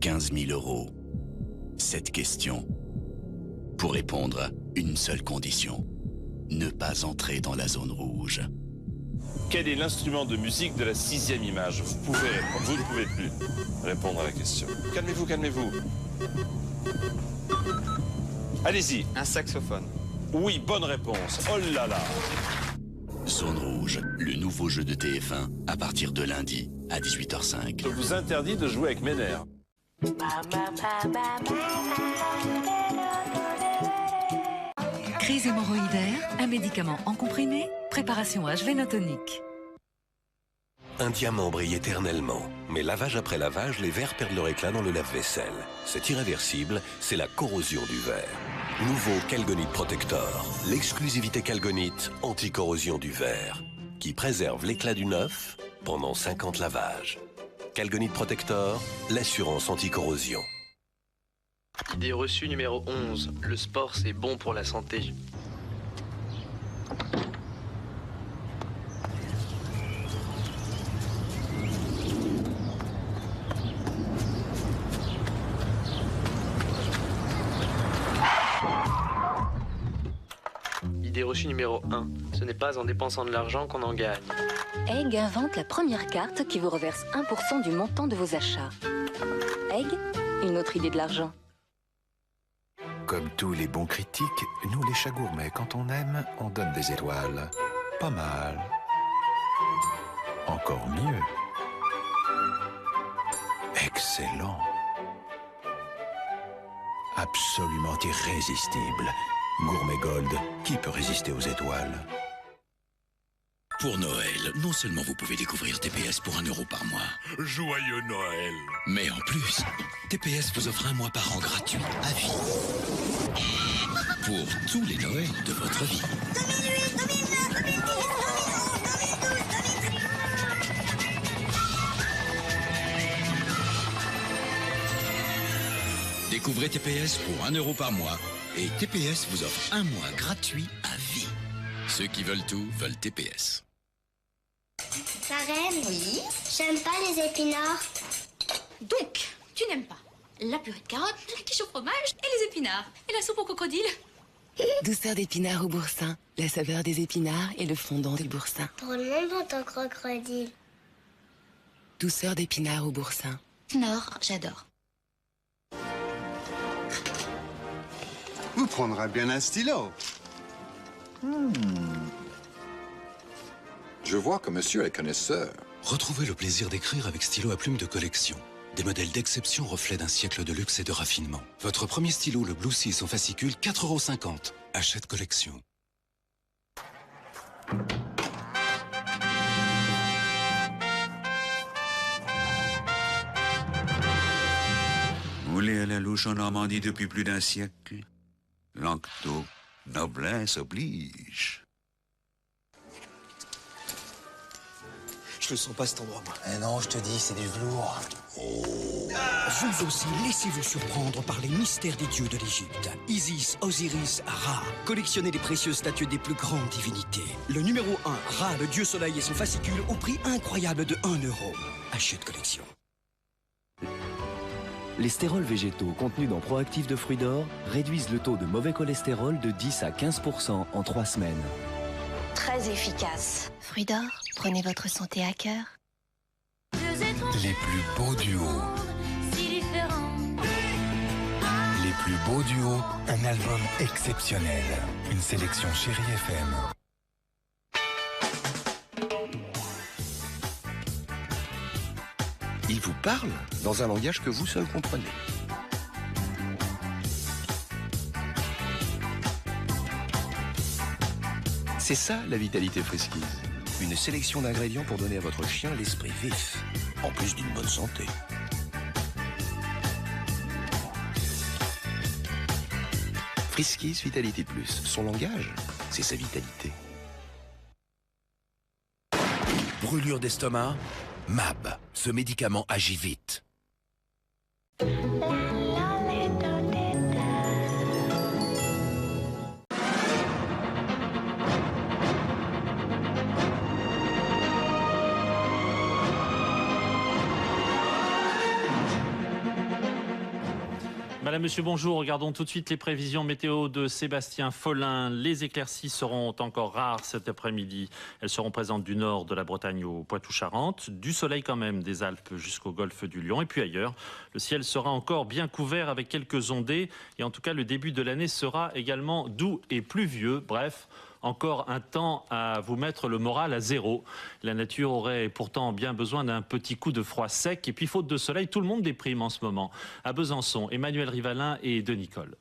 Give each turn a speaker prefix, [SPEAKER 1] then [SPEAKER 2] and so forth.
[SPEAKER 1] 15 000 euros. Cette question. Pour répondre, une seule condition. Ne pas entrer dans la zone rouge.
[SPEAKER 2] Quel est l'instrument de musique de la 6e image? Vous pouvez répondre, vous ne pouvez plus répondre à la question. Calmez-vous, calmez-vous. Allez-y.
[SPEAKER 3] Un saxophone.
[SPEAKER 2] Oui, bonne réponse. Oh là là.
[SPEAKER 1] Zone rouge, le nouveau jeu de TF1 à partir de lundi à 18h05.
[SPEAKER 2] Je vous interdis de jouer avec mes nerfs.
[SPEAKER 4] Crise hémorroïdaire, un médicament en comprimé, préparation HV tonique.
[SPEAKER 5] Un diamant brille éternellement, mais lavage après lavage, les verres perdent leur éclat dans le lave-vaisselle. C'est irréversible, c'est la corrosion du verre. Nouveau Calgonite Protector, l'exclusivité Calgonite anti-corrosion du verre, qui préserve l'éclat du neuf pendant 50 lavages. Calgonite Protector, l'assurance anti-corrosion.
[SPEAKER 3] Idée reçue numéro 11. Le sport, c'est bon pour la santé. Idée reçue numéro 1. Ce n'est pas en dépensant de l'argent qu'on en gagne.
[SPEAKER 6] Egg invente la première carte qui vous reverse 1% du montant de vos achats. Egg, une autre idée de l'argent.
[SPEAKER 7] Comme tous les bons critiques, nous les chats gourmets, quand on aime, on donne des étoiles. Pas mal. Encore mieux. Excellent. Absolument irrésistible. Gourmet Gold, qui peut résister aux étoiles?
[SPEAKER 1] Pour Noël, non seulement vous pouvez découvrir TPS pour 1 euro par mois,
[SPEAKER 8] Joyeux Noël!
[SPEAKER 1] mais en plus, TPS vous offre 1 mois par an gratuit à vie. Pour tous les Noëls de votre vie. Découvrez TPS pour 1 euro par mois et TPS vous offre 1 mois gratuit à vie. Ceux qui veulent tout veulent TPS.
[SPEAKER 9] Marraine, oui. J'aime pas les épinards.
[SPEAKER 10] Donc, tu n'aimes pas la purée de carottes, la quiche au fromage et les épinards. Et la soupe au crocodile.
[SPEAKER 11] Douceur d'épinards au boursin, la saveur des épinards et le fondant du boursin.
[SPEAKER 9] Drôlement bon ton crocodile.
[SPEAKER 11] Douceur d'épinards au boursin.
[SPEAKER 10] Nord, j'adore.
[SPEAKER 12] Vous prendrez bien un stylo.
[SPEAKER 13] Je vois que monsieur est connaisseur.
[SPEAKER 14] Retrouvez le plaisir d'écrire avec stylo à plume de collection. Des modèles d'exception reflets d'un siècle de luxe et de raffinement. Votre premier stylo, le Blue 6 en fascicule, 4,50 €. Achète collection.
[SPEAKER 8] Moulé à la louche en Normandie depuis plus d'1 siècle. Lanctot, noblesse oblige.
[SPEAKER 15] Je le sens pas cet endroit, moi.
[SPEAKER 16] Eh non, je te dis, c'est du velours.
[SPEAKER 17] Vous aussi, laissez-vous surprendre par les mystères des dieux de l'Égypte. Isis, Osiris, Ra. Collectionnez les précieuses statues des plus grandes divinités. Le numéro 1, Ra, le dieu soleil et son fascicule au prix incroyable de 1 euro. Achète collection.
[SPEAKER 18] Les stérols végétaux contenus dans Proactif de fruits d'or réduisent le taux de mauvais cholestérol de 10 à 15% en 3 semaines.
[SPEAKER 6] Très efficace.
[SPEAKER 10] Fruits d'or, prenez votre santé à cœur.
[SPEAKER 7] Les plus beaux duos. Les plus beaux duos, un album exceptionnel. Une sélection Chérie FM.
[SPEAKER 5] Il vous parle dans un langage que vous seul comprenez. C'est ça la vitalité Friskies. Une sélection d'ingrédients pour donner à votre chien l'esprit vif, en plus d'une bonne santé. Friskies Vitality Plus, son langage, c'est sa vitalité.
[SPEAKER 7] Brûlure d'estomac? MAB, ce médicament agit vite.
[SPEAKER 19] Madame, monsieur, bonjour. Regardons tout de suite les prévisions météo de Sébastien Follin. Les éclaircies seront encore rares cet après-midi. Elles seront présentes du nord de la Bretagne au Poitou-Charentes. Du soleil quand même des Alpes jusqu'au golfe du Lion. Et puis ailleurs, le ciel sera encore bien couvert avec quelques ondées. Et en tout cas, le début de l'année sera également doux et pluvieux. Bref, encore un temps à vous mettre le moral à zéro. La nature aurait pourtant bien besoin d'un petit coup de froid sec. Et puis, faute de soleil, tout le monde déprime en ce moment. À Besançon, Emmanuel Rivalin et Denis Coll.